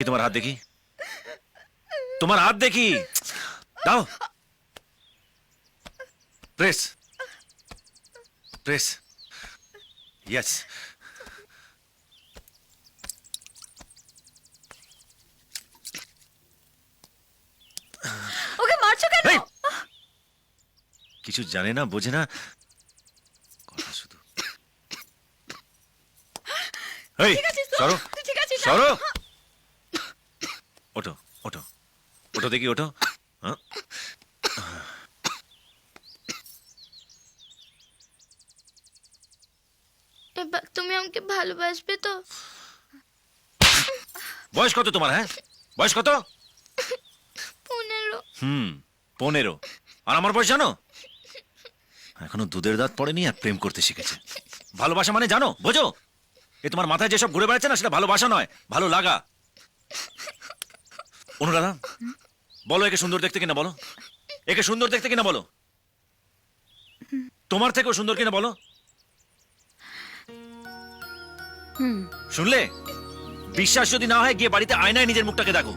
তোমার হাত দেখি, তোমার হাত দেখি, দাও। Press press, yes. ওকে মারছো কেন? কিছু জানে না, বোঝে না, কথা শুধু। এই ঠিক আছিস তো? সরো তুই ঠিক আছিস তো? সরো, ওঠো ওঠো ওঠো দেখি, ওঠো। হ্যাঁ? এবার তুমি আমাকে ভালোবাসবে তো? বয়স কত তোমার? হ্যাঁ, বয়স কত? 15। 15। আর আমার বয়স জানো? এখনো দুধের দাঁত পড়েনি আর প্রেম করতে শিখেছে। ভালোবাসা মানে জানো, বোঝো? এ তোমার মাথায় যেসব ঘুরে বেড়াচ্ছে না, সেটা ভালোবাসা নয়, ভালো লাগা। অনুরাধা, বলো একে সুন্দর দেখতে কিনা, বলো একে সুন্দর দেখতে কিনা, বলো তোমার থেকেও সুন্দর কিনা, বলো। শুনলে? বিশ্বাস যদি না হয় গিয়ে বাড়িতে আয়নায় নিজের মুখটাকে দেখো।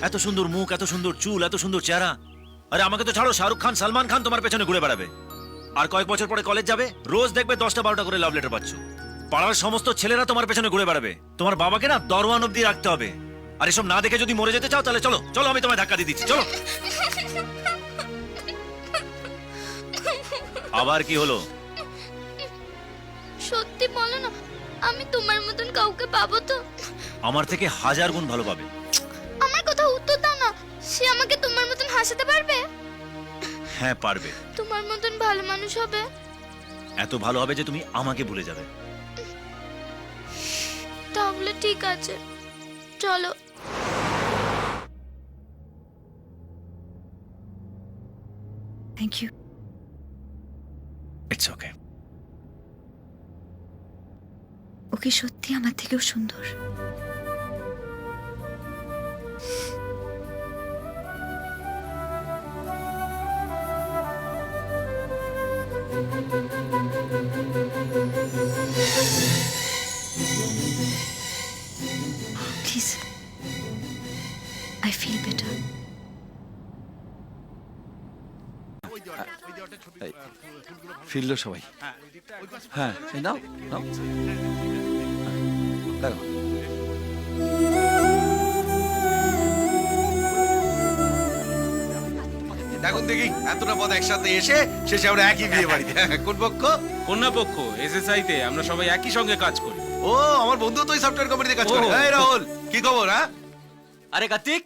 এত সুন্দর মুখ, এত সুন্দর চুল, এত সুন্দর চেহারা। আরে আমাকে তো ছাড়ো, শাহরুখ খান, সালমান খান তোমার পেছনে ঘুরে বেড়াবে। আর কয়েক বছর পরে কলেজ যাবে, রোজ দেখবে 10টা-12টা করে লাভ লেটার পাচ্ছ। পাড়ার সমস্ত ছেলেরা তোমার পেছনে ঘুরে বেড়াবে। তোমার বাবাকে না দরওয়ান অব্দি রাখতে হবে। আর এসব না দেখে যদি মরে যেতে চাও, তাহলে চলো চলো, আমি তোমায় ধাক্কা দিয়ে দিচ্ছি, চলো। আবার কি হলো? সত্যি বলো না, আমি তোমার মতন কাউকে পাবো তো? আমার থেকে 1000 গুণ ভালো পাবে। আমার কথা উত্তর দাও না। সে আমাকে তোমার মতন হাসাতে পারবে? হ্যাঁ পারবে। তোমার মতন ভালো মানুষ হবে? এত ভালো হবে যে তুমি আমাকে ভুলে যাবে। তাহলে ঠিক আছে, চলো। Thank you. It's okay. Okay সত্যি আমার থেকেও সুন্দর। Please, I feel better. ফিরলো সবাই। হ্যাঁ, এই নাও নাও, দেখো। দেখুন দেখি এতটা পথ একসাথে এসে শেষে আমরা একই বিয়ে বাড়িতে। কোন পক্ষ? কন্যা পক্ষ এসএসআই তে আমরা সবাই একই সঙ্গে কাজ করি। ও আমার বন্ধু তো ওই সফটওয়্যার কোম্পানিতে কাজ করে। ও। এই রাহুল, কি খবর? হ্যাঁ, আরে কার্তিক,